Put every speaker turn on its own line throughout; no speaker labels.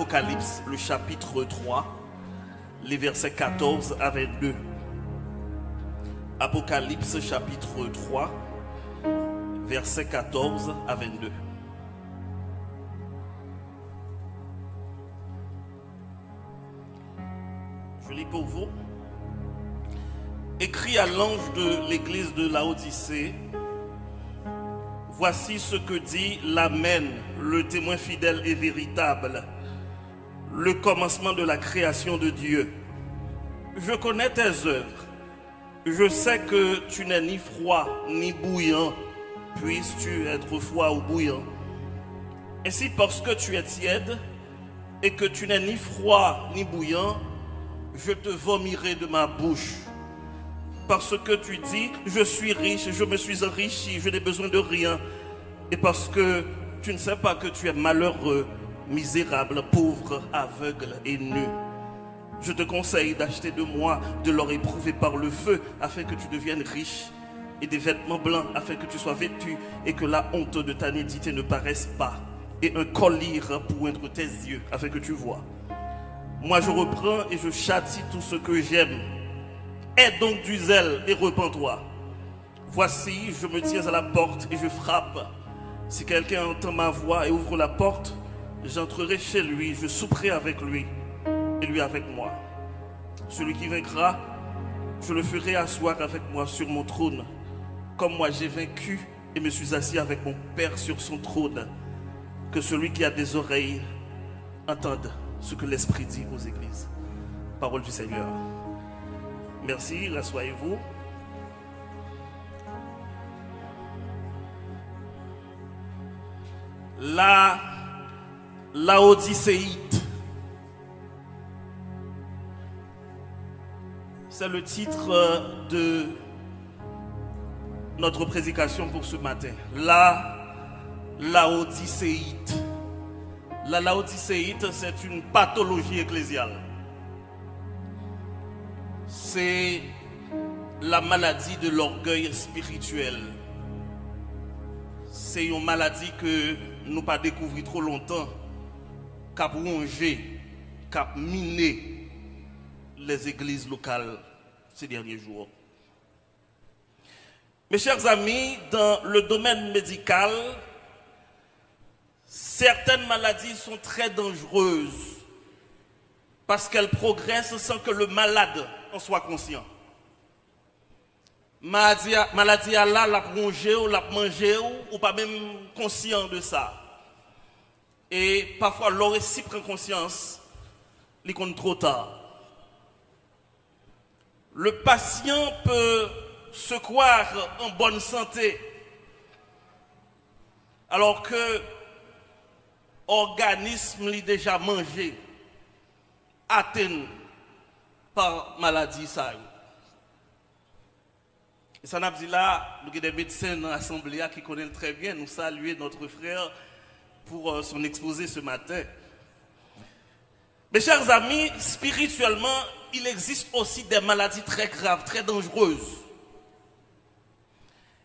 Apocalypse, le chapitre 3, les versets 14 à 22. Apocalypse, chapitre 3, versets 14 à 22. Je lis pour vous. Écrit à l'ange de l'église de Laodicée, voici ce que dit l'Amen, le témoin fidèle et véritable, le commencement de la création de Dieu. Je connais tes œuvres. Je sais que tu n'es ni froid ni bouillant. Puisses-tu être froid ou bouillant? Ainsi, parce que tu es tiède et que tu n'es ni froid ni bouillant, je te vomirai de ma bouche. Parce que tu dis, je suis riche, je me suis enrichi, je n'ai besoin de rien. Et parce que tu ne sais pas que tu es malheureux, misérable, pauvre, aveugle et nu. Je te conseille d'acheter de moi de l'or éprouvé par le feu, afin que tu deviennes riche, et des vêtements blancs, afin que tu sois vêtu, et que la honte de ta nudité ne paraisse pas, et un collier pour oindre tes yeux, afin que tu vois. Moi je reprends et je châtie tout ce que j'aime. Aie donc du zèle et repens-toi. Voici, je me tiens à la porte et je frappe. Si quelqu'un entend ma voix et ouvre la porte, j'entrerai chez lui, je souperai avec lui et lui avec moi. Celui qui vaincra, je le ferai asseoir avec moi sur mon trône, comme moi j'ai vaincu et me suis assis avec mon Père sur son trône. Que celui qui a des oreilles entende ce que l'Esprit dit aux églises. Parole du Seigneur. Merci, rassoyez-vous. La Laodicéite. C'est le titre de notre prédication pour ce matin. La Laodicéite. La Laodicéite, c'est une pathologie ecclésiale. C'est la maladie de l'orgueil spirituel. C'est une maladie que nous pas découvert trop longtemps, qui a rongé, qui a miné les églises locales ces derniers jours. Mes chers amis, dans le domaine médical, certaines maladies sont très dangereuses parce qu'elles progressent sans que le malade en soit conscient. Maladie à la rongé ou la mangé ou pas même conscient de ça. Et parfois, l'on si prend conscience, il compte trop tard. Le patient peut se croire en bonne santé, alors que l'organisme l'est déjà mangé, atteint par maladie ça. Et ça n'a pas dit là, nous avons des médecins dans l'Assemblée qui connaissent très bien, nous saluer notre frère pour son exposé ce matin. Mes chers amis, spirituellement, il existe aussi des maladies très graves, très dangereuses.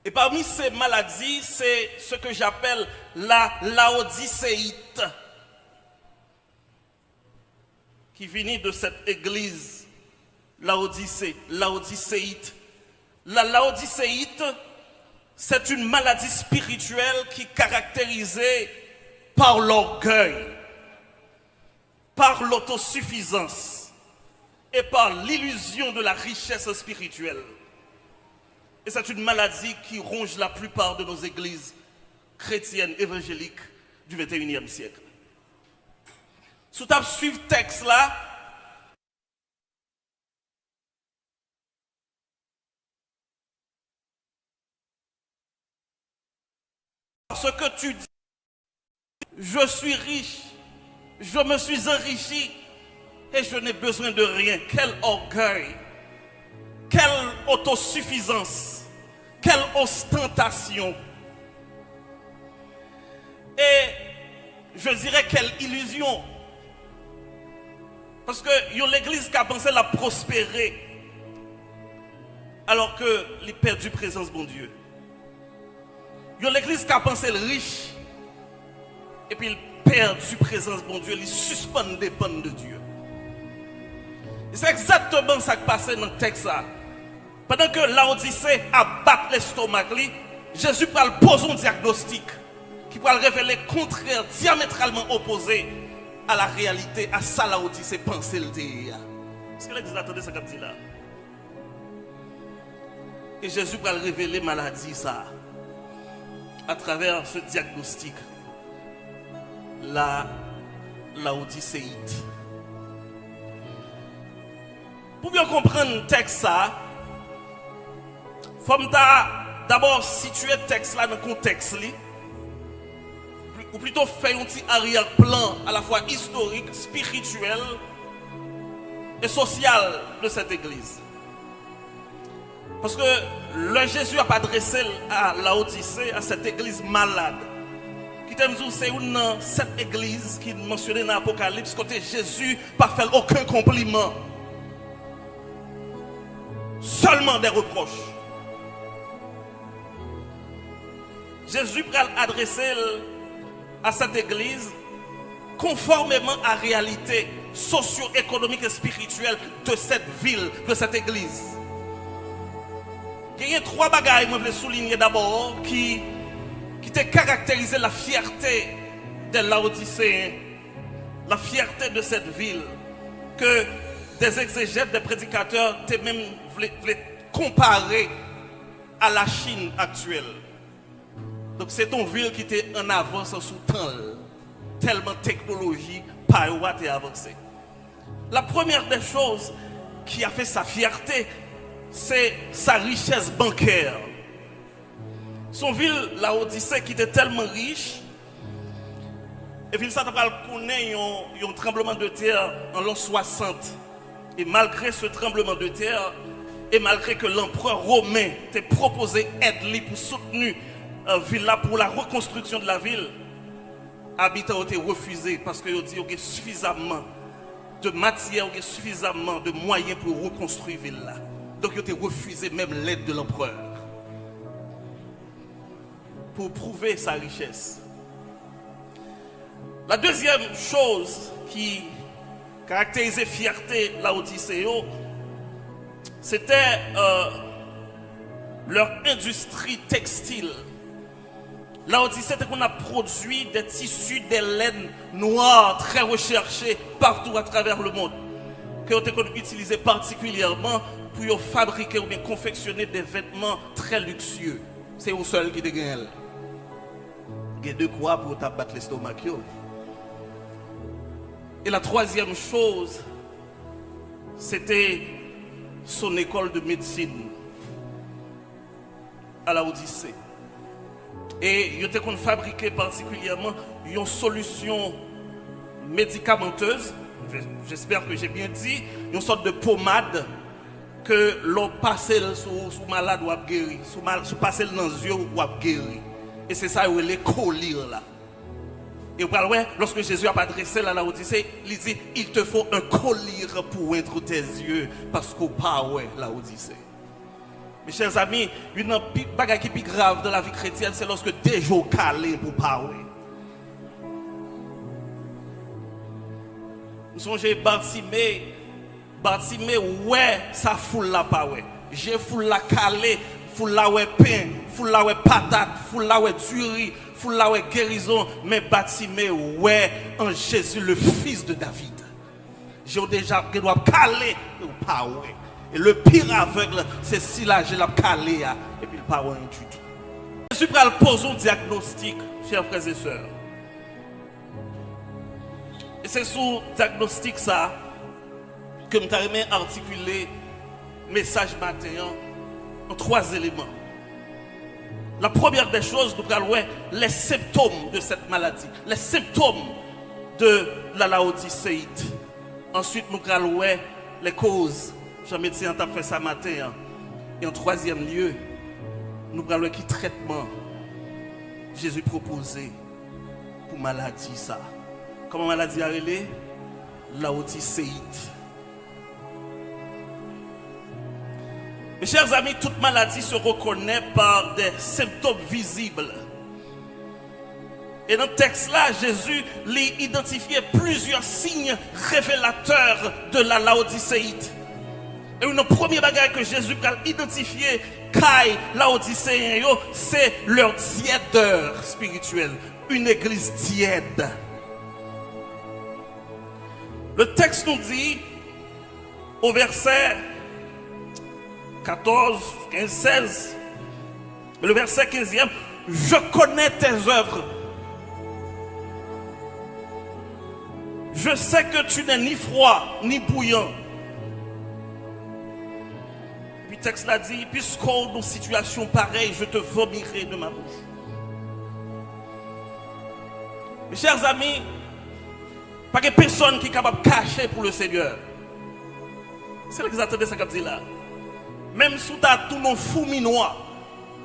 Et parmi ces maladies, c'est ce que j'appelle la laodicéite, qui vient de cette église laodicéite. La laodicéite, c'est une maladie spirituelle qui est caractérisée par l'orgueil, par l'autosuffisance et par l'illusion de la richesse spirituelle. Et c'est une maladie qui ronge la plupart de nos églises chrétiennes évangéliques du XXIe siècle. Sous ta suivre texte là, parce que tu dis, je suis riche, je me suis enrichi et je n'ai besoin de rien. Quel orgueil, quelle autosuffisance, quelle ostentation. Et je dirais quelle illusion. Parce que l'église qui a pensé la prospérer alors que les perdu présence bon Dieu. L'église qui a pensé le riche et puis perdu présence bon Dieu, il suspend dépend de Dieu. Et c'est exactement ça qui passait dans le texte là. Pendant que Laodicée abat l'estomac, Jésus va le poser un diagnostic qui va le révéler contraire, diamétralement opposé à la réalité, à ça Laodicée pensait le dire. Est-ce que vous attendez ça comme dit là? Et Jésus va le révéler maladie ça à travers ce diagnostic. La Laodicéite. Pour bien comprendre le texte ça, il faut d'abord situer le texte là dans le contexte ou plutôt faire un petit arrière-plan à la fois historique, spirituel et social de cette église. Parce que le Jésus a adressé à Laodicée, à cette église malade. C'est cette église qui est mentionnée dans l'Apocalypse, côté Jésus n'a pas fait aucun compliment. Seulement des reproches. Jésus a adressé à cette église conformément à la réalité socio-économique et spirituelle de cette ville, de cette église. Il y a trois bagailles que je veux souligner d'abord qui te caractérisé la fierté de Laodicée, la fierté de cette ville, que des exégètes, des prédicateurs t'ont même voulu comparer à la Chine actuelle. Donc c'est une ville qui était en avance sous temps, tellement technologie, pas est avancée. La première des choses qui a fait sa fierté, c'est sa richesse bancaire. Son ville, Laodicée, qui était tellement riche, et puis ça connaît un tremblement de terre en l'an 60. Et malgré ce tremblement de terre, et malgré que l'empereur romain t'a proposé aide pour soutenir la ville là pour la reconstruction de la ville, habitants ont été refusés parce qu'ils ont dit qu'il y a suffisamment de matière, il y a suffisamment de moyens pour reconstruire la ville là. Donc ils ont été refusés même l'aide de l'empereur. Pour prouver sa richesse. La deuxième chose qui caractérisait fierté Laodicée, c'était leur industrie textile. Laodicée, c'est qu'on a produit des tissus, des laines noires très recherchées partout à travers le monde, qui ont été utilisés particulièrement pour fabriquer ou bien confectionner des vêtements très luxueux. C'est au seul qui dégaine. Il y a de quoi pour t'abattre l'estomac. Et la troisième chose, c'était son école de médecine à Laodicée. Et il était qu'on fabriquait particulièrement une solution médicamenteuse, j'espère que j'ai bien dit, une sorte de pommade que l'on passait sous malade ou guéri, sous passer dans les yeux ou guéri. Et c'est ça où les colliers là. Et lorsque Jésus a adressé la Laodicée, il dit il te faut un collier pour oindre tes yeux parce qu'on pas ouais Laodicée. Mes chers amis, une bagarre qui est plus grave dans la vie chrétienne, c'est lorsque des jours calés pour pas ouais. Nous songez Bartimée, ouais, ça foule la pas ouais. J'ai foule la calé, foule la ouais pain, foule la ouais patate, foule la ouais durée, foule la ouais guérison, mais Bartimée ouais en Jésus le fils de David. J'ai déjà que doit caler ou pas ouais. Et le pire aveugle, c'est si là j'ai la calé et puis le pas ouais du tout. Jésus va poser un diagnostic, chers frères et sœurs. Et c'est sous diagnostic ça que nous avons articulé message matin en trois éléments. La première des choses, nous allons voir les symptômes de cette maladie, les symptômes de la Laodicéite. Ensuite, nous allons voir les causes. Jean-Médecin a fait ça matin. Et en troisième lieu, nous allons voir qui traitement Jésus proposé pour maladie ça. Comment maladie a relé? Laodicéite. Mes chers amis, toute maladie se reconnaît par des symptômes visibles. Et dans le texte-là, Jésus lui identifiait plusieurs signes révélateurs de la laodicéite. Et une première bagarre que Jésus a identifié, Kai, laodicéen, c'est leur tièdeur spirituelle. Une église tiède. Le texte nous dit, au verset 14, 15, 16, le verset 15e, je connais tes œuvres. Je sais que tu n'es ni froid, ni bouillant. Puis le texte l'a dit, puisqu'on est dans une situation pareille, je te vomirai de ma bouche. Mes chers amis, pas de personne qui est capable de cacher pour le Seigneur. C'est exactement ça que je dis là. Même si tu as tout mon fou minois,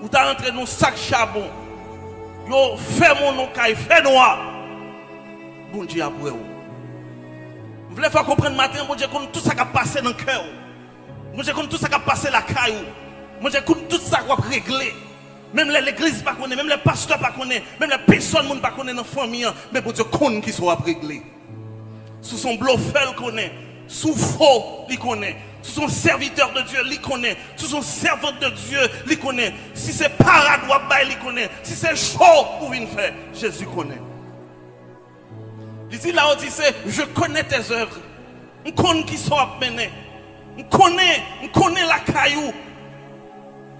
ou tu as entré dans un sac charbon, yo fait mon nom caille, fait noir. Bon Dieu après vous. Vous voulez faire comprendre matin, bon Dieu connaît tout ça qui a passé dans le cœur. Bon Dieu connaît tout ça qui a passé la caille. Bon Dieu connaît tout ça qui a réglé. Même l'église pas connaît, même les pasteurs pas connaît, même les personnes pas connaît dans la famille, mais bon Dieu connaît qui soit réglé. Sous son bluffel connaît, sous faux il connaît, sous son serviteur de Dieu il connaît, sous son servant de Dieu il connaît. Si c'est paradois il connaît, si c'est chaud pour venir faire, Jésus connaît. Il dit là, il dit, je connais tes œuvres, je connais qui sont menées, je connais la caillou,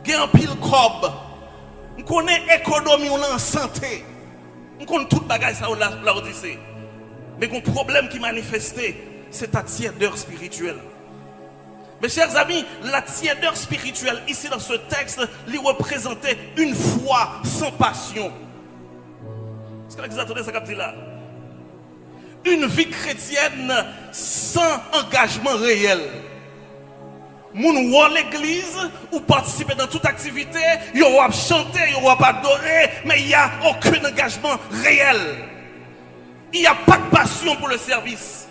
qui est en pile cob, je connais l'économie en santé, je connais tout le bagage ça là où dit. Mais le problème qui manifestait, c'est ta tièdeur spirituelle. Mes chers amis, la tièdeur spirituelle, ici dans ce texte, lui représentait une foi sans passion. Est-ce que vous attendez ça comme dit là? Une vie chrétienne sans engagement réel. Moun ou à l'église, ou participer dans toute activité, ils vont chanter, ils vont adorer, mais il n'y a aucun engagement réel. Il n'y a pas de passion pour le service.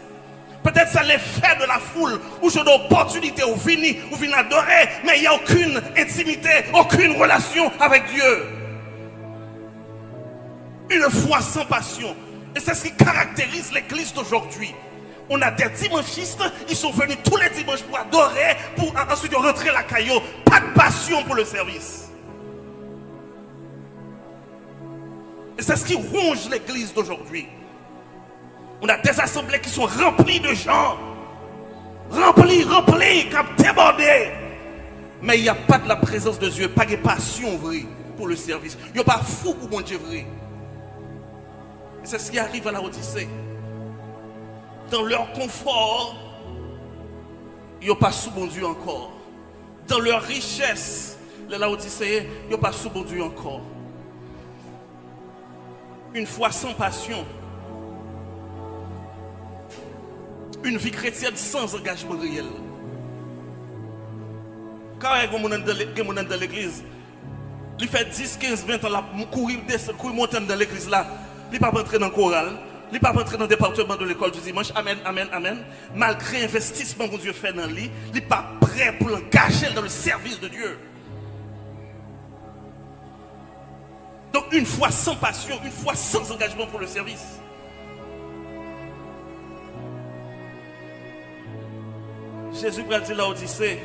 Peut-être c'est l'effet de la foule, où j'ai d'opportunités, où venir adorer, mais il n'y a aucune intimité, aucune relation avec Dieu. Une foi sans passion. Et c'est ce qui caractérise l'église d'aujourd'hui. On a des dimanchistes, ils sont venus tous les dimanches pour adorer, pour ensuite rentrer la caillou. Pas de passion pour le service. Et c'est ce qui ronge l'église d'aujourd'hui. On a des assemblées qui sont remplies de gens. Remplies, qui ont débordé. Mais il n'y a pas de la présence de Dieu, pas de passion vraie pour le service. Il n'y a pas fou pour mon Dieu vrai. Et c'est ce qui arrive à la Odyssée. Dans leur confort, ils n'ont pas sous bon Dieu encore. Dans leur richesse, les Laodicéens, ils n'ont pas sous bon Dieu encore. Une foi sans passion. Une vie chrétienne sans engagement réel. Quand il y a des gens dans l'église, il fait 10, 15, 20 ans, il courir monter dans l'église là, il ne peut pas entrer dans le choral, il ne peut pas entrer dans le département de l'école du dimanche. Amen, amen, amen. Malgré l'investissement que Dieu fait dans lui, il n'est pas prêt pour l'engager dans le service de Dieu. Donc une foi sans passion, une foi sans engagement pour le service. Jésus va dire là, Odyssée,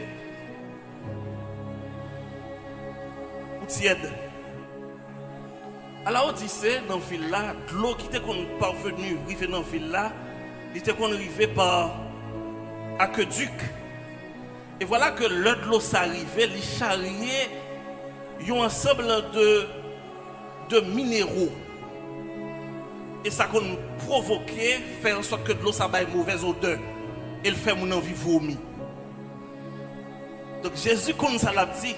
ou tiède. À la Odyssée, dans la ville là, l'eau qui était parvenue, arrivée dans la ville là, il était arrivé par aqueduc. Et voilà que l'heure de l'eau s'arrivait, les charriait, ils ont un ensemble de minéraux. Et ça a provoqué, faire en sorte que de l'eau ça ait une mauvaise odeur. Et le fait mon envie vomir. Donc Jésus, comme ça l'a dit,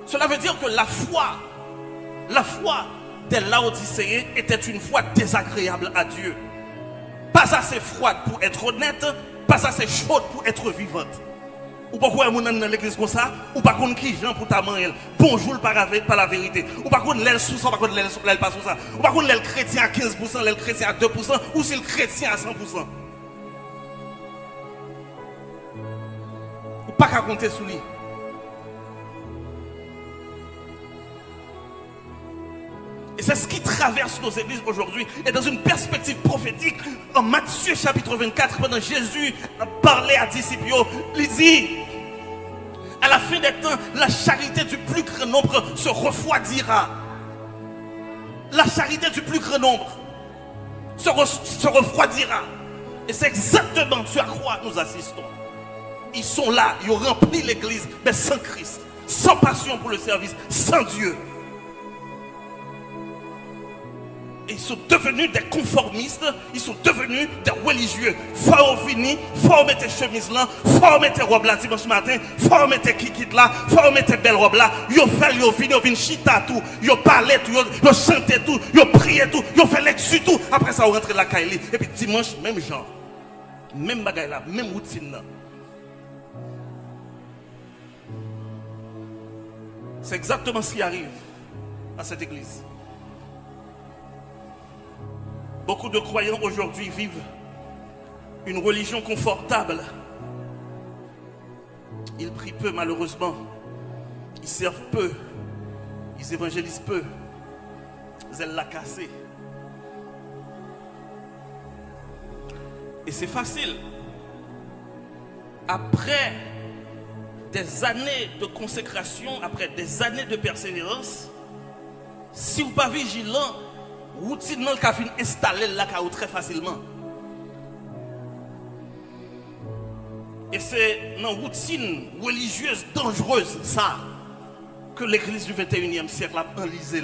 cela veut dire que la foi des Laodicéens était une foi désagréable à Dieu. Pas assez froide pour être honnête, pas assez chaude pour être vivante. Ou pourquoi on est dans l'église comme ça, ou pas contre qui Jean pour ta main, bonjour par la vérité. Ou pas contre l'aile sous ça, pas contre l'aile pas sous ça. Ou pas contre l'aile chrétien à 15%, l'aile chrétien à 2%, ou si le chrétien à 100%. Ou pas qu'à compter sur lui. Et c'est ce qui traverse nos églises aujourd'hui. Et dans une perspective prophétique, en Matthieu chapitre 24, pendant Jésus parlait à disciples, il dit, à la fin des temps, la charité du plus grand nombre se refroidira. La charité du plus grand nombre se refroidira. Et c'est exactement ce à quoi nous assistons. Ils sont là, ils ont rempli l'église, mais sans Christ, sans passion pour le service, sans Dieu. Et ils sont devenus des conformistes, ils sont devenus des religieux. Faut finir, faut mettre chemise là, faut mettre robe là dimanche matin, faut mettre kikit là, faut mettre belle robe là. Yo fait, yo fini, yo vient chita tout, yo parler tout, yo chanter tout, yo prier tout, yo fait lecture tout. Après ça, on rentre la Kaili. Et puis dimanche, même genre, même bagaille là, même routine là. C'est exactement ce qui arrive à cette église. Beaucoup de croyants aujourd'hui vivent une religion confortable. Ils prient peu, malheureusement. Ils servent peu. Ils évangélisent peu. Zèle l'a cassé. Et c'est facile. Après des années de consécration, après des années de persévérance, si vous n'êtes pas vigilant, routine nan ka fin installer là très facilement. Et c'est une routine religieuse dangereuse ça que l'église du 21e siècle a enlisé.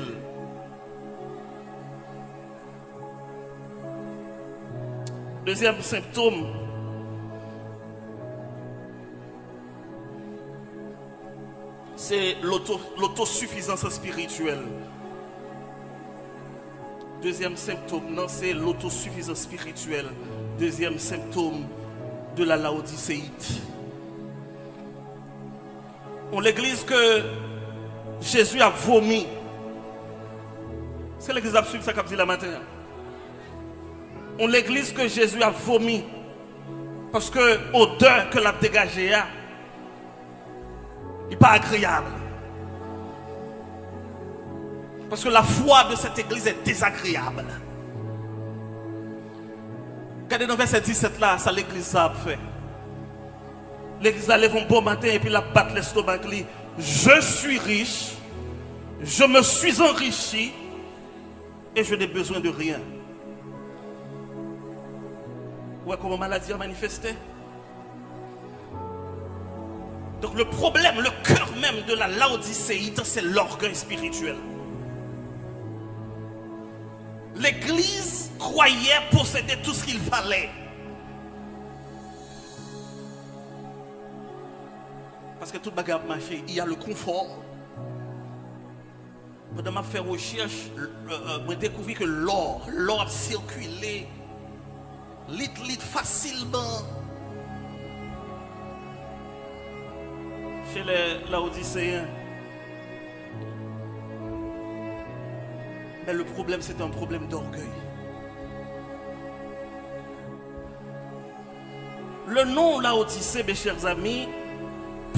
Deuxième symptôme, c'est l'autosuffisance spirituelle. Deuxième symptôme, non, c'est l'autosuffisance spirituelle. Deuxième symptôme de la laodicéite. On l'église que Jésus a vomi. C'est l'église absolue ça qu'a dit la matin. On l'église que Jésus a vomi. Parce que l'odeur que l'a dégagée, il n'est pas agréable. Parce que la foi de cette église est désagréable. Regardez dans verset 17 là, ça l'église a fait. L'église a levé un bon matin et puis la batte l'estomac. Je suis riche, je me suis enrichi et je n'ai besoin de rien. Ouais, comment maladie a manifesté. Donc le problème, le cœur même de la laodicéite, c'est l'orgueil spirituel. L'église croyait posséder tout ce qu'il fallait. Parce que tout le monde marché, il y a le confort. Pendant ma faire recherche, j'ai découvert que l'or a circulé lit facilement chez les Laodicéens. Mais le problème, c'est un problème d'orgueil. Le nom Laodicée, mes chers amis,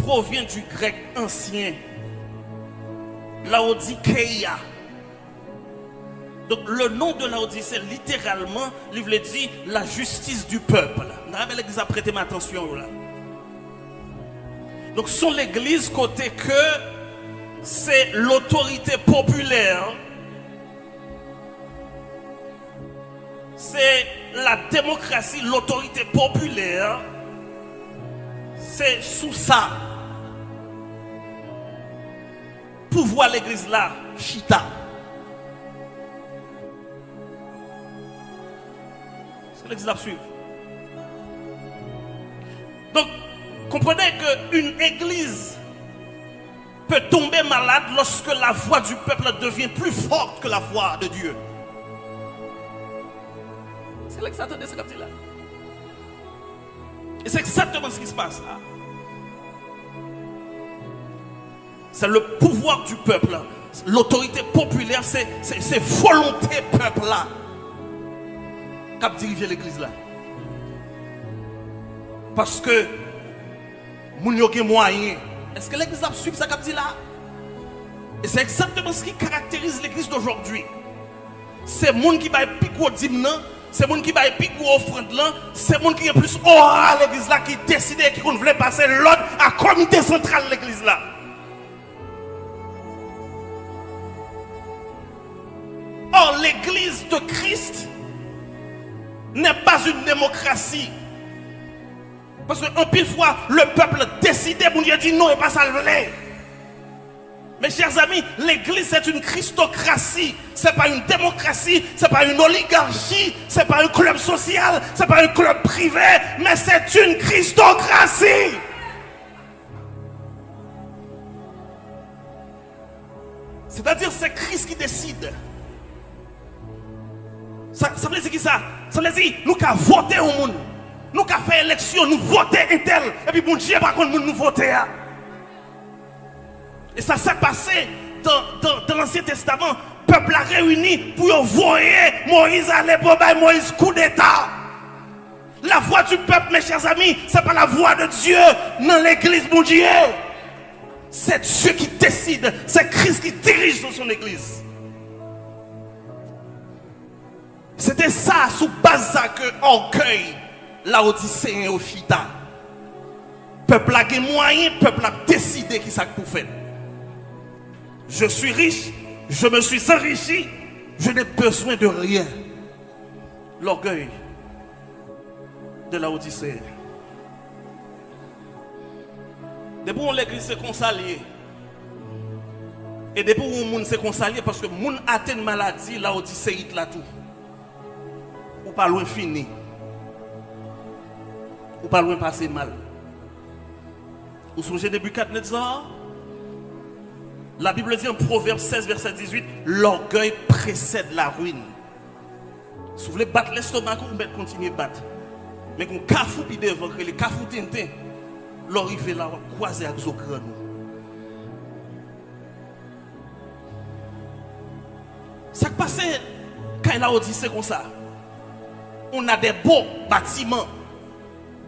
provient du grec ancien. Laodikeia. Donc le nom de Laodicée, littéralement, il veut dire la justice du peuple. Vous avez prêté ma attention là. Donc son l'église côté que c'est l'autorité populaire. C'est la démocratie, l'autorité populaire. C'est sous ça. Pouvoir l'église là, chita. C'est l'église là suivre. Donc, comprenez qu'une église peut tomber malade lorsque la voix du peuple devient plus forte que la voix de Dieu. C'est là que ça attendait ce qu'il dit là. Et c'est exactement ce qui se passe là. C'est le pouvoir du peuple. L'autorité populaire, c'est volonté peuple là. Cap diriger l'église là. Parce que moun yo gen moyen. Est-ce que l'église a suivi ça cap dit là? Et c'est exactement ce qui caractérise l'église d'aujourd'hui. c'est le monde qui va plus gros dîme, c'est le monde qui va plus gros offrande, c'est le monde qui est plus oral à l'église là, qui décide, qui voulait passer l'ordre à comité central de l'église là. Or, l'église de Christ n'est pas une démocratie. Parce qu'en pile fois, le peuple décidait, mon Dieu dit non et pas ça le voulait. Mes chers amis, l'église c'est une christocratie. Ce n'est pas une démocratie, ce n'est pas une oligarchie, ce n'est pas un club social, ce n'est pas un club privé, mais c'est une christocratie. C'est-à-dire c'est Christ qui décide. Ça veut dire qui ça? Ça veut dire nous avons voté au monde. Nous avons fait élection, nous votons un tel. Et puis bon Dieu, par contre, nous votons. Et ça s'est passé dans l'Ancien Testament. Le peuple a réuni pour voyer Moïse aller pour Moïse coup d'état. La voix du peuple, mes chers amis, ce n'est pas la voix de Dieu dans l'église, mon Dieu. C'est Dieu qui décide. C'est Christ qui dirige dans son église. C'était ça, sous base ça que orgueil, Laodicéen au chita. Peuple a des moyens, peuple a décidé qui ça pour faire. Je suis riche, je me suis enrichi, je n'ai besoin de rien. L'orgueil de Laodicéen. Depuis où l'église s'est consaliée, et depuis où le monde s'est consalié, parce que le monde a une maladie, Laodicéite là tout. Ou pas loin fini. Ou pas loin passer mal. Vous songez Nebuchadnezzar? La Bible dit en Proverbe 16, verset 18, l'orgueil précède la ruine. Si vous voulez battre l'estomac, vous pouvez continuer à battre. Mais quand vous cafou puis devant, les cafou tintin, l'orifice là, croisé avec vos crânes. Ça qui passe quand il a dit c'est comme ça. On a des beaux bâtiments,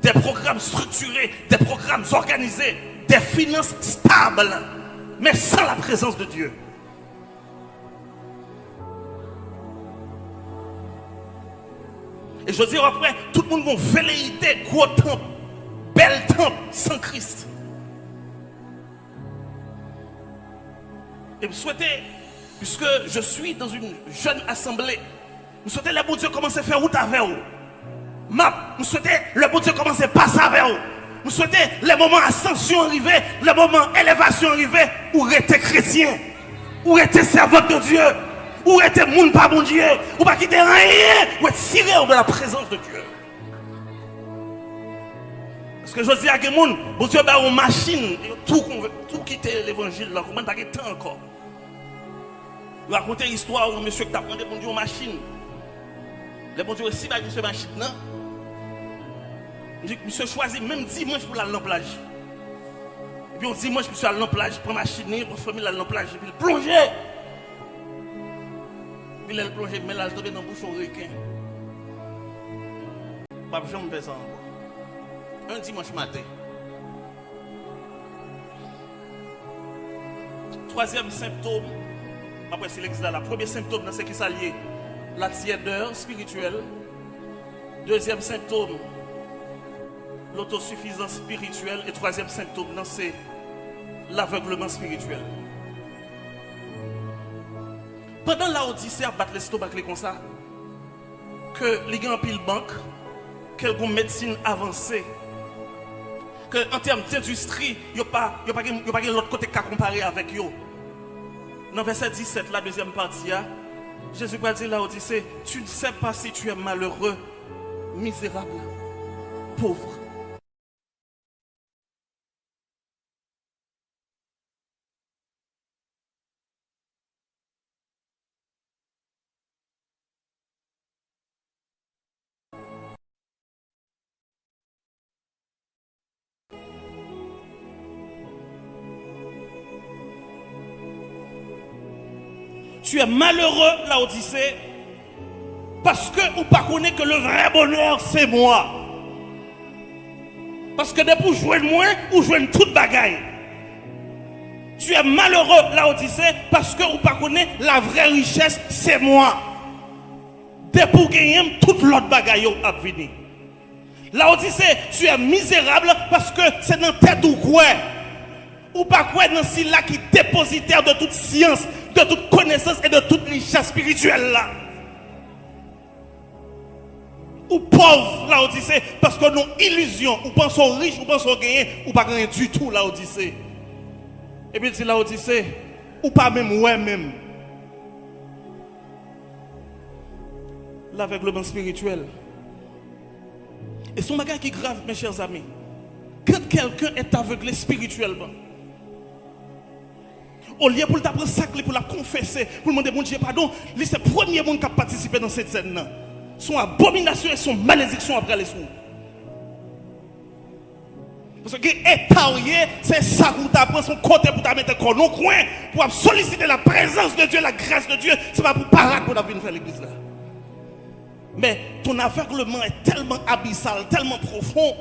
des programmes structurés, des programmes organisés, des finances stables, mais sans la présence de Dieu. Et je dis après, tout le monde va velléiter, gros temple, bel temple, sans Christ. Et vous souhaitez, puisque je suis dans une jeune assemblée, vous souhaitez le bon Dieu commencer à faire route avec vous. Vous souhaitez le bon Dieu commencer à passer avec vous. Vous souhaitez les moments ascension arriver, les moments élévation arriver, ou rester chrétien, ou rester servant de Dieu, ou rester monde pas bon Dieu, ou pas quitter rien, ou être tiré de la présence de Dieu. Parce que je dis à quelqu'un, bon Dieu a une machine, tout quitter l'évangile, là, comment t'as temps encore? Vous racontez l'histoire où monsieur qui t'a pris bon Dieu une machine. Le bon Dieu aussi va une machine, non? Monsieur choisit même dimanche pour aller dans la plage. Et puis on dit, moi je suis allé dans la plage, prendre ma machine, pour famille aller dans la plage, et puis le plonger. Puis elle plonge, mais là elle tombe dans le bouchon requin. Pas besoin de faire ça encore. Un dimanche matin. Troisième symptôme, après c'est l'exil là, premier symptôme dans ce qui s'allie, la tiédeur spirituelle. Deuxième symptôme, l'autosuffisance spirituelle. Et troisième symptôme, c'est l'aveuglement spirituel. Pendant l'Odyssée à battre l'estomac comme ça, que les gens pile banque, quelques médecine avancée, que en termes d'industrie, il n'y a pas l'autre côté qu'à comparer avec eux. Dans verset 17, la deuxième partie, Jésus va dire l'Odyssée, tu ne sais pas si tu es malheureux, misérable, pauvre. Tu es malheureux, l'Odyssée, parce que vous ne connaissez que le vrai bonheur, c'est moi. Parce que dès que vous jouez moi, vous jouez toute bagaille. Tu es malheureux, l'Odyssée, parce que vous ne connaissez la vraie richesse, c'est moi. Dès pour gagner, toute l'autre bagaille a venu. Laodicée, tu es misérable parce que c'est dans tête ou quoi. Ou pas quoi dans ce là qui est dépositaire de toute science, de toute connaissance et de toute richesse spirituelle là. Ou pauvre Laodicée parce que nos illusions, ou pensons riches, ou pensons gagner, ou pas gagner du tout Laodicée. Et puis il dit Laodicée, ou pas même ouais même. L'aveuglement spirituel. Et son bagage qui est grave, mes chers amis. Quand quelqu'un est aveuglé spirituellement, au lieu pour t'apprendre ça, pour la confesser, pour demander bon Dieu pardon, c'est le premier monde qui a participé dans cette scène. Son abomination et son malédiction après les sous. Parce que état c'est ça que tu apprends son côté pour te mettre dans coin, pour solliciter la présence de Dieu, la grâce de Dieu. Ce n'est pas pour paraître pour venir faire l'église là. Mais ton aveuglement est tellement abyssal, tellement profond,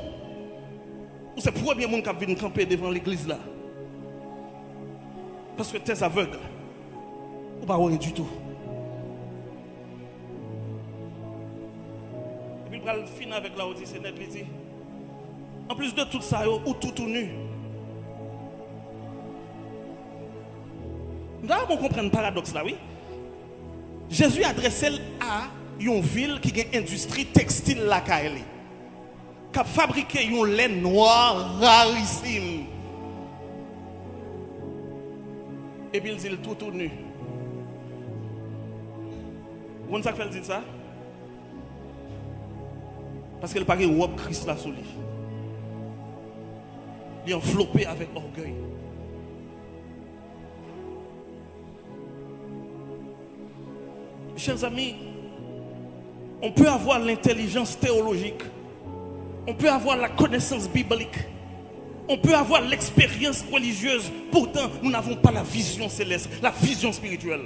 où c'est le premier monde qui vient camper devant l'église là. Parce que tu es aveugle, ou pas rien du tout. Et puis, il va finir avec la Odyssée net, il dit, en plus de tout ça, ou tout nu. Nous devons comprendre le paradoxe là, oui. Jésus adressait à une ville qui a une industrie textile la Kaeli, qui a fabriqué un lait noir rarissime. Et puis il dit tout nu. Vous savez pourquoi il dit ça? Parce qu'il n'a pas de robe Christ là sous lui. Il est enveloppé avec orgueil. Chers amis, on peut avoir l'intelligence théologique, on peut avoir la connaissance biblique, on peut avoir l'expérience religieuse, pourtant nous n'avons pas la vision céleste, la vision spirituelle.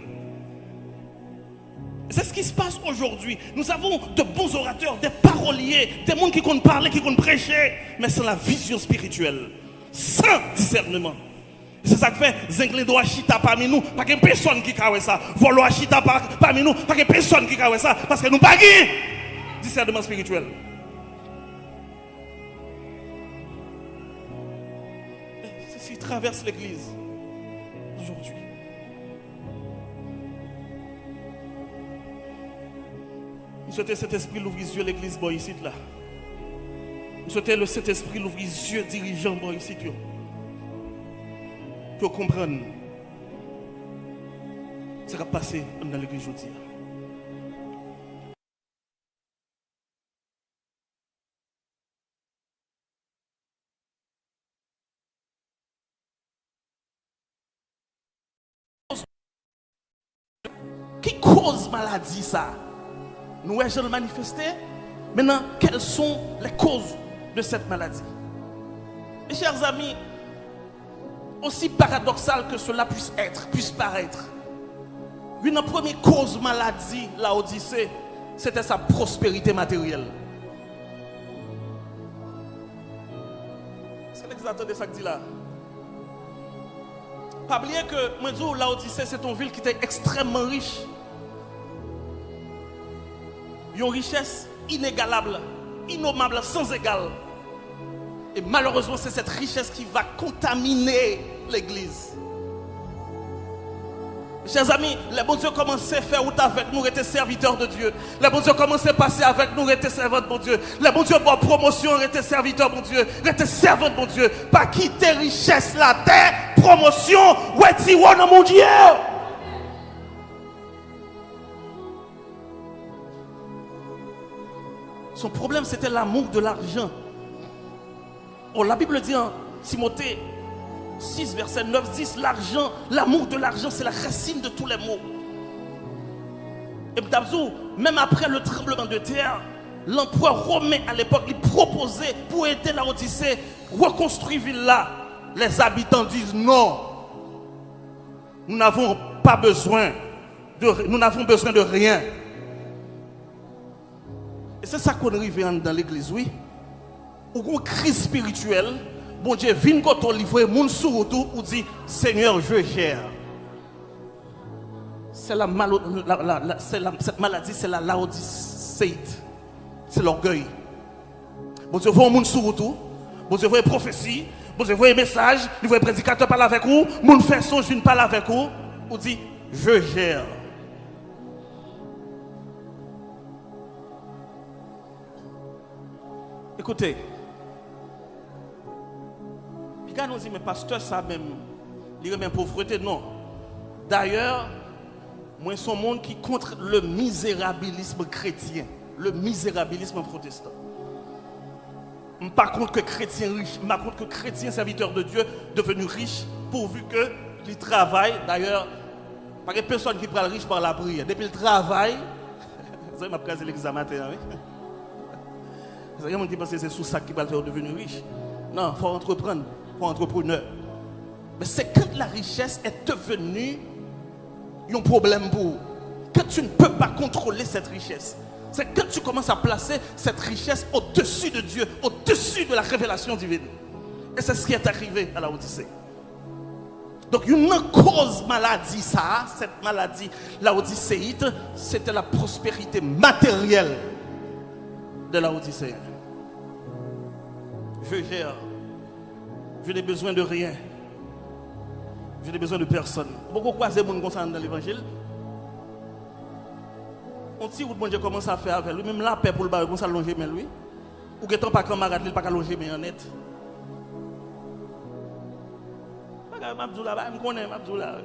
C'est ce qui se passe aujourd'hui. Nous avons de bons orateurs, des paroliers, des gens qui comptent parler, qui comptent prêcher, mais sans la vision spirituelle, sans discernement. C'est ça que fait Zenglin doit chita parmi nous, pas que personne qui cache ça. Volo chita parmi nous, pas que personne qui cache ça, parce que nous pas discernement spirituel. C'est ce qui traverse l'église aujourd'hui. Nous souhaitons cet esprit l'ouvrir les yeux l'église bon ici là. Nous souhaitons cet esprit l'ouvrir les yeux dirigeants bon ici là. Pour comprendre ce qui va passer dans l'église aujourd'hui. Qui cause maladie ça? Nous avons le manifesté. Maintenant, quelles sont les causes de cette maladie? Mes chers amis, aussi paradoxal que cela puisse paraître, une première cause maladie, la Odyssée, c'était sa prospérité matérielle. C'est l'exact de ça que dit là. Pas oublier que moi, la Odyssée, c'est une ville qui était extrêmement riche. Une richesse inégalable, innommable, sans égal. Et malheureusement, c'est cette richesse qui va contaminer l'église. Chers amis, les bons dieux commençaient à faire route avec nous, étaient serviteurs de Dieu. Les bons dieux commençaient à passer avec nous, étaient servantes de mon Dieu. Les bons dieux pour promotion, étaient serviteurs de mon Dieu, étaient servantes de mon Dieu. Pas quitter richesse la terre, promotion, ouais, tiron mon Dieu. Son problème, c'était l'amour de l'argent. Oh, la Bible dit en Timothée 6, verset 9, 10, l'argent, l'amour de l'argent, c'est la racine de tous les maux. Et même après le tremblement de terre, l'empereur romain à l'époque, il proposait pour aider la Odyssée, reconstruire ville là. Les habitants disent non, nous n'avons pas besoin nous n'avons besoin de rien. Et c'est ça qu'on arrive dans l'église, oui. Ou une crise spirituelle, bon Dieu vient quand on livre, mon sous retour ou dit Seigneur, je gère. c'est cette maladie, c'est la laodicéite. C'est l'orgueil. Bon Dieu, voit un monde sur tout. Bon Dieu, voit une prophétie. Bon Dieu, voit un message. Il voit un prédicateur parler avec vous. Moun fait son, je ne parle avec vous. Ou dit, je gère. Écoutez. Puis quand on dit, mais pasteur, ça même, il remet pauvreté, non. D'ailleurs, moi, c'est un monde qui contre le misérabilisme chrétien, le misérabilisme protestant. Par contre que chrétien riche, par contre que chrétien serviteur de Dieu devenu riche, pourvu que il travaille. D'ailleurs, pas que personne qui prend le riche par la prière. Depuis le travail, vous savez, m'a casé l'examen, oui. Vous savez, on dit parce que c'est sous ça qui va le faire devenir riche. Non, il faut entreprendre, il faut entrepreneur. Mais c'est quand la richesse est devenue un problème pour vous. Quand tu ne peux pas contrôler cette richesse. C'est quand tu commences à placer cette richesse au-dessus de Dieu, au-dessus de la révélation divine. Et c'est ce qui est arrivé à la Odyssée. Donc, une cause maladie, ça, cette maladie, la Odysséite, c'était la prospérité matérielle de la Odyssée. Je gère. Je n'ai besoin de rien. Je n'ai besoin de personne. Beaucoup croisent mon concernant dans l'évangile. On dit où bon Dieu commence à faire avec lui, même la paix pour le bar, commence à longer mais lui. Ou que tant pas camarade, il pas qu'à longer mais en net. Pas Mabdoula, je me connais Mabdoula.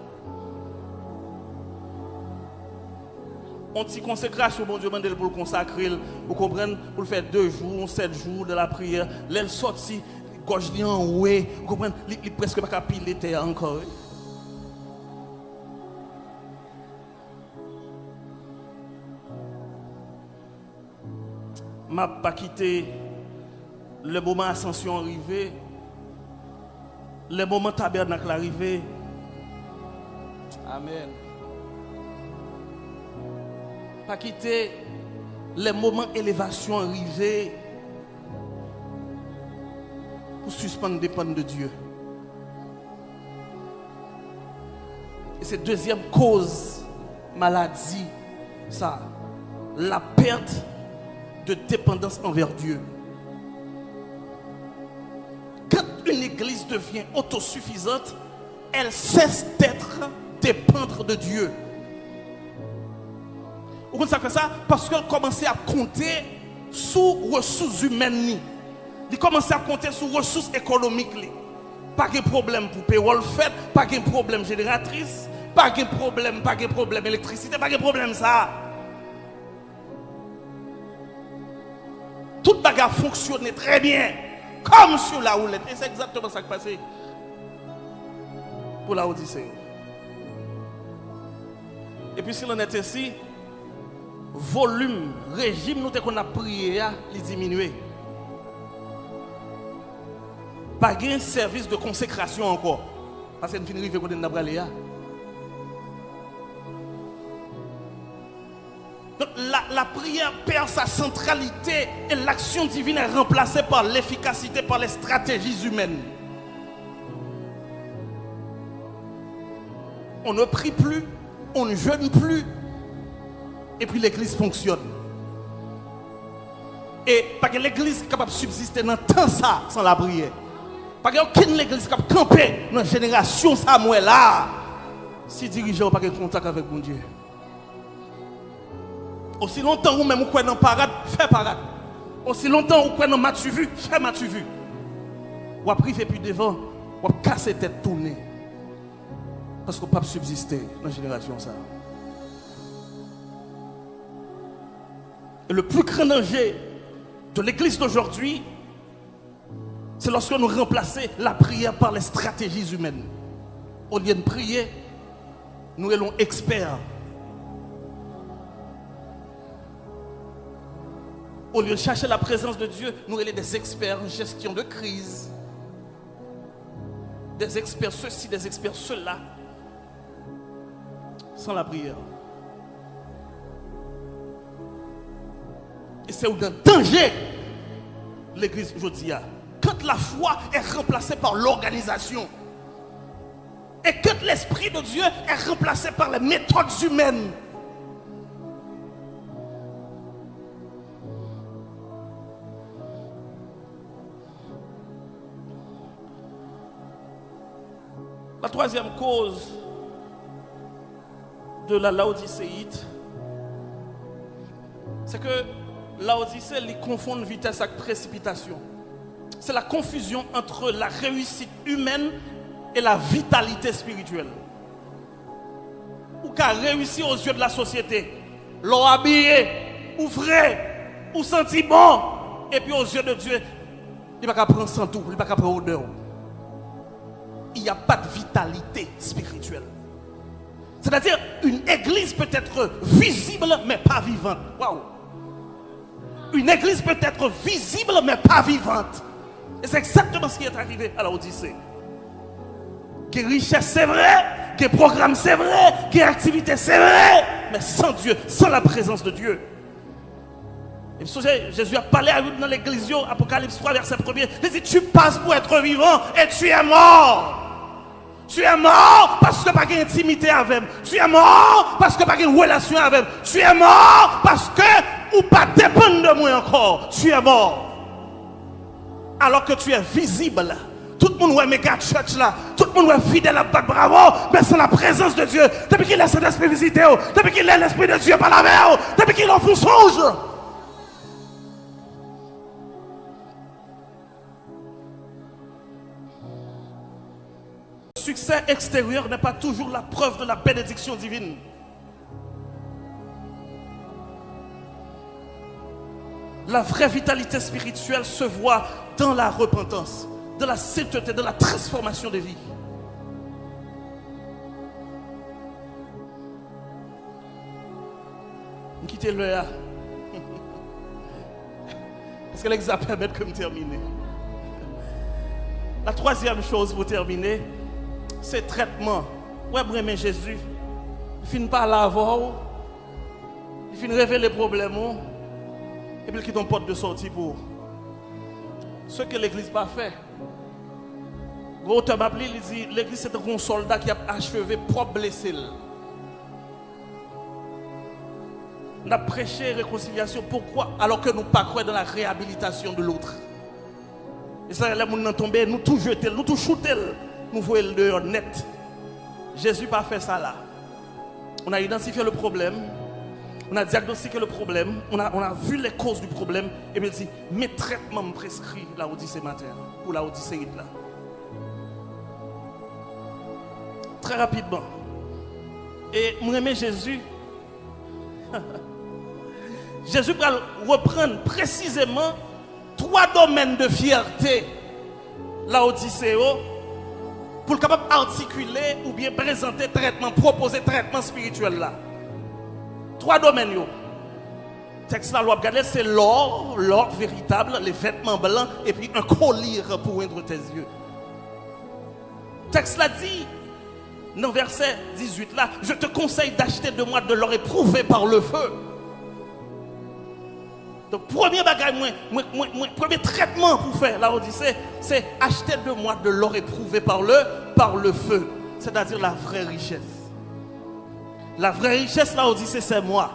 On dit consécration, bon Dieu demande pour le consacrer, vous comprenez, pour le faire 2 jours, 7 jours de la prière. L'aile sorti, gorge li en haut, vous comprenez, il presque pas capable de terre encore. Je n'ai pas quitté le moment ascension arrivé, le moment tabernacle arrivé. Amen. Pas quitter le moment élévation arrivé pour suspendre dépendre de Dieu. Et c'est deuxième cause maladie, ça, la perte de dépendance envers Dieu. Quand une église devient autosuffisante, elle cesse d'être dépendre de Dieu. Vous comprenez ça fait ça? Parce qu'elle commençait à compter sur ressources humaines. Elle commençait à compter sur ressources économiques. Pas de problème pour payroll fait, pas de problème génératrice, pas de problème électricité, pas de problème ça. Toute bagarre fonctionnait très bien, comme sur la roulette. Et c'est exactement ça qui s'est passé pour la Odyssée. Et puis si l'on est ici, volume, régime, nous qu'on a prié, il diminue. Pas de service de consécration encore. Parce que nous finissons de faire qu'on a. Donc la prière perd sa centralité et l'action divine est remplacée par l'efficacité, par les stratégies humaines. On ne prie plus, on ne jeûne plus, et puis l'église fonctionne. Et parce que l'église est capable de subsister dans temps ça sans la prière. Parce qu'il n'y a aucune église capable de camper dans la génération ça moi là. Si dirigeant pas de contact avec mon Dieu. Aussi longtemps où même vous croyez dans parade, fais parade. Aussi longtemps où vous croyez dans match vu, fais match vu. Ou après priver puis devant, ou casser tête tournée. Parce qu'on ne peut pas subsister dans la génération ça. Et le plus grand danger de l'église d'aujourd'hui, c'est lorsque nous remplaçons la prière par les stratégies humaines. Au lieu de prier, nous sommes experts. Au lieu de chercher la présence de Dieu, nous sommes des experts en gestion de crise. Des experts ceci, des experts cela. Sans la prière. Et c'est un danger, l'église aujourd'hui. Quand la foi est remplacée par l'organisation. Et que l'Esprit de Dieu est remplacé par les méthodes humaines. La troisième cause de la laodicéite, c'est que Laodicée les confond vitesse avec précipitation. C'est la confusion entre la réussite humaine et la vitalité spirituelle. Ou qu'à réussir aux yeux de la société, l'ont habillé, ou vrai, ou senti bon, et puis aux yeux de Dieu, il ne va pas prendre sans tout, il ne va pas prendre odeur. Il n'y a pas de vitalité spirituelle. C'est-à-dire, une église peut être visible, mais pas vivante. Waouh! Une église peut être visible, mais pas vivante. Et c'est exactement ce qui est arrivé à l'Odyssée. Que richesse, c'est vrai. Que programme, c'est vrai. Que activité, c'est vrai. Mais sans Dieu, sans la présence de Dieu. Et Jésus a parlé à lui dans l'église, Apocalypse 3, verset 1er. Il dit, tu passes pour être vivant et tu es mort. Tu es mort parce que tu n'as pas d'intimité avec lui. Tu es mort parce que tu n'as pas de relation avec lui. Tu es mort parce que ou pas dépendre de moi encore. Tu es mort. Alors que tu es visible. Tout le monde est méga church là. Tout le monde est fidèle à battre bravo. Mais sans la présence de Dieu. Depuis qu'il laisse l'esprit visiter. Depuis qu'il laisse l'esprit de Dieu par la mer. Depuis qu'il en fout songe. Le succès extérieur n'est pas toujours la preuve de la bénédiction divine. La vraie vitalité spirituelle se voit dans la repentance, dans la sainteté, dans la transformation de vie. Quittez-le là. Est-ce que l'examen permet de terminer? La troisième chose pour terminer, c'est traitement. Ouais, mais Jésus, il finit par l'avoir, il finit révéler les problèmes, et puis il quitte une porte de sortie pour ce que l'église n'a pas fait. L'auteur m'a appelé, il dit, l'église c'est un soldat qui a achevé propre blessé. On a prêché réconciliation. Pourquoi? Alors que nous ne pas croire dans la réhabilitation de l'autre. Et ça, les gens nous tombent, nous tout jeter, nous tout shooter. Nous voyons le dehors net. Jésus n'a pas fait ça là. On a identifié le problème. On a diagnostiqué le problème. On a vu les causes du problème. Et puis il dit, mes traitements me prescrits la Odyssée matin. Pour la Odyssée là. Très rapidement. Et moi aimé Jésus. Jésus va reprendre précisément 3 domaines de fierté. La Odyssée. Pour le capable articuler ou bien présenter traitement, proposer traitement spirituel là. 3 domaines. Texte là, c'est l'or véritable, les vêtements blancs et puis un collier pour oindre tes yeux. Texte là dit, dans verset 18 là, je te conseille d'acheter de moi de l'or éprouvé par le feu. Donc, premier bagage, premier traitement pour faire la Odyssée, c'est acheter de moi de l'or éprouvé par le feu. C'est-à-dire la vraie richesse. La vraie richesse, la Odyssée, c'est moi.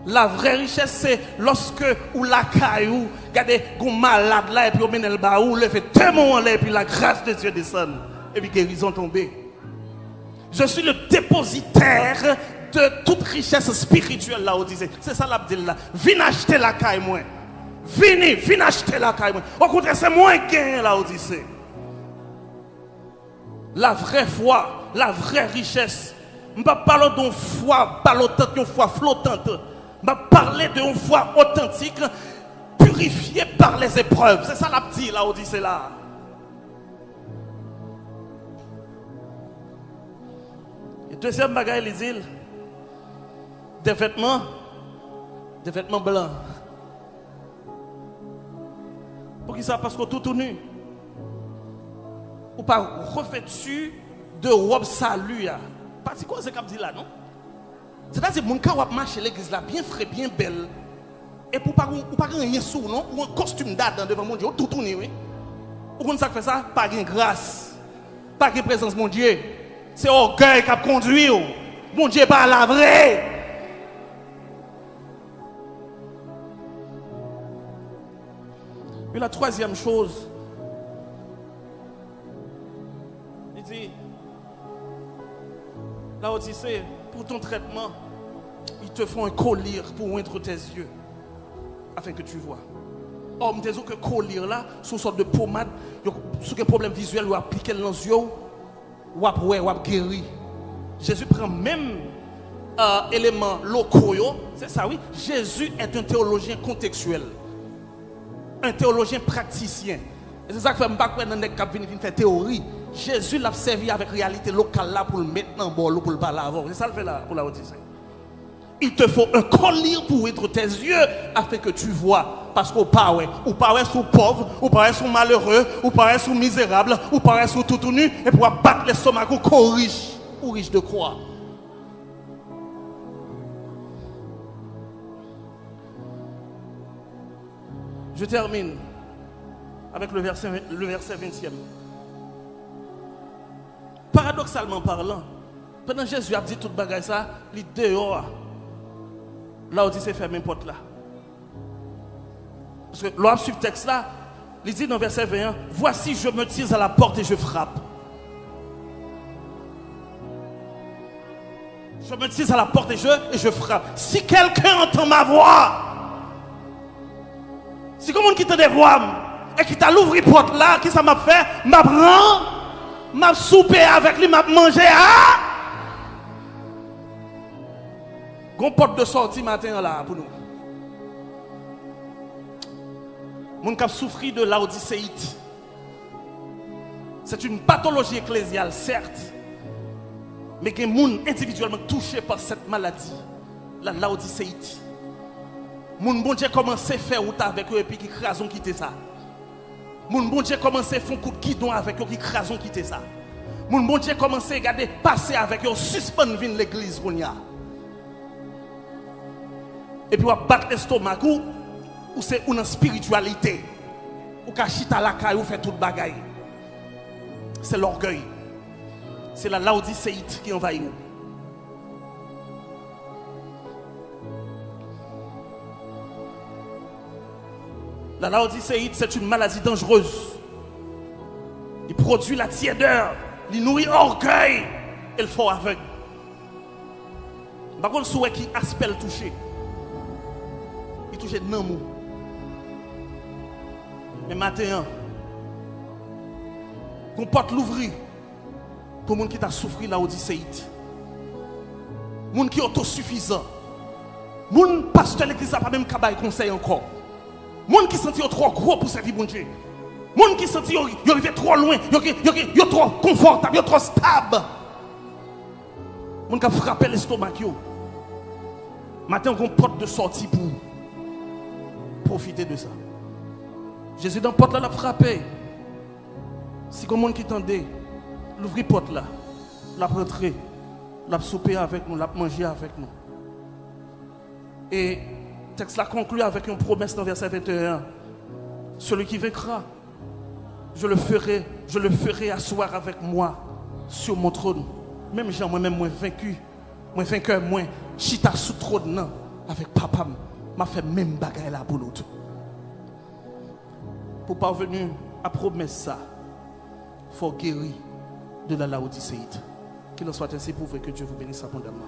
La vraie richesse, c'est lorsque ou la caillou, regardez, un malade là, et puis on mène le baou, le fait tellement en l'air, et puis la grâce de Dieu descend, et puis guérison tombée. Je suis le dépositaire de toute richesse spirituelle là, Odyssée. C'est ça l'abdil là. Viens acheter la caille moi. Viens acheter la caille moi. Au contraire, c'est moi qui gagne la Odyssée. La vraie foi, la vraie richesse. Je ne parle pas d'une foi ballotante, d'une foi flottante. Je parle d'une foi authentique, purifiée par les épreuves. C'est ça l'abdil là, Odyssée là. Et deuxième bagaille, les îles. Des vêtements blancs. Pour qui ça? Parce que tout nu. Ou pas revêtu de robe salut. Parce que quoi c'est comme dit là, non? C'est-à-dire que mon cas va marcher l'église là, bien frais, bien belle. Et pour pas rien sous, non? Ou un costume d'Adam devant mon Dieu, tout tourné, oui. Ou comme ça fait ça? Pas de grâce. Pas de présence, mon Dieu.
C'est orgueil qui a conduit. Bon Dieu pas la vraie. Et la troisième chose, il dit, la Odyssée, pour ton traitement, ils te font un collier pour oindre tes yeux, afin que tu vois. Or, je dis que collier là, c'est une sorte de pommade, sur un problème visuel, ou appliquer dans les yeux, ou guérir. Jésus prend même éléments locaux, c'est ça oui. Jésus est un théologien contextuel. Un théologien praticien. Et c'est ça que je ne fais pas dans les cas qui fait théorie. Jésus l'a servi avec réalité locale là pour le mettre dans le bol pour le parler avant. C'est ça le fait là pour la Odyssée. Il te faut un collier pour ouvrir tes yeux afin que tu vois. Parce qu'au paraît, ou paraît sous pauvre, ou paraît sous malheureux, ou paraît sous misérable, ou paraît sous tout nu, et pour battre l'estomac ou riche, ou riche de quoi. Je termine avec le verset 20e. Paradoxalement parlant, pendant que Jésus a dit tout le bagage ça, il dehors. Là où il s'est fermé porte là. Parce que l'homme suit le texte là, il dit dans le verset 21, voici je me tiens à la porte et je frappe. Je me tiens à la porte et je frappe. Si quelqu'un entend ma voix, si quelqu'un qui te dévoie et qui t'a l'ouvert porte là, qui ça m'a fait, m'a prend, m'a soupé avec lui, m'a mangé à. Gon porte de sortie matin là pour nous. Moun qui a souffert de laodicéite. C'est une pathologie ecclésiale, certes. Mais il y a des gens individuellement touchés par cette maladie, la laodicéite. Moun bon Dieu commence à faire route avec eux et puis qui crasent quitter ça. Moun bon Dieu commence à faire un coup de guidon avec eux qui crasent quitter ça. Moun bon Dieu commence à regarder passer avec eux, suspendre l'église qu'on y a. Et puis on va battre l'estomac ou c'est une spiritualité. Ou kachita la caille ou fait toute bagaille. C'est l'orgueil. C'est la laodicéite qui envahit nous. La laodicéite, c'est une maladie dangereuse. Il produit la tiédeur, il nourrit l'orgueil et le fort aveugle. Par contre, souhait qui aspect le toucher. Il touche dans nous. Mais maintenant, qu'on porte l'ouvrir pour les gens qui t'a souffert la odysséite. Les gens qui sont autosuffisants. Les gens pasteur l'église n'a pas même qu'à conseil encore. Les gens qui sont trop gros pour servir bon Dieu. Les gens qui sont arrivés trop loin, ils sont trop confortables, ils sont trop stables. Les gens qui frappent l'estomac. Maintenant, on a une porte de sortie pour profiter de ça. Jésus dans la porte là l'a frappé. Si comme monde qui tendait, l'ouvrir porte là, l'a rentré, l'a souper avec nous, l'a manger avec nous. Et le texte là conclut avec une promesse dans verset 21. Celui qui vaincra, je le ferai asseoir avec moi sur mon trône. Même Jean, moi-même, moi vaincu, moi vainqueur, moi, chita sous trône avec papa, m'a fait même bagaille là pour l'autre. Pour parvenir à promesse ça, il faut guérir de la laodicéite. Qu'il en soit ainsi pour que Dieu vous bénisse abondamment.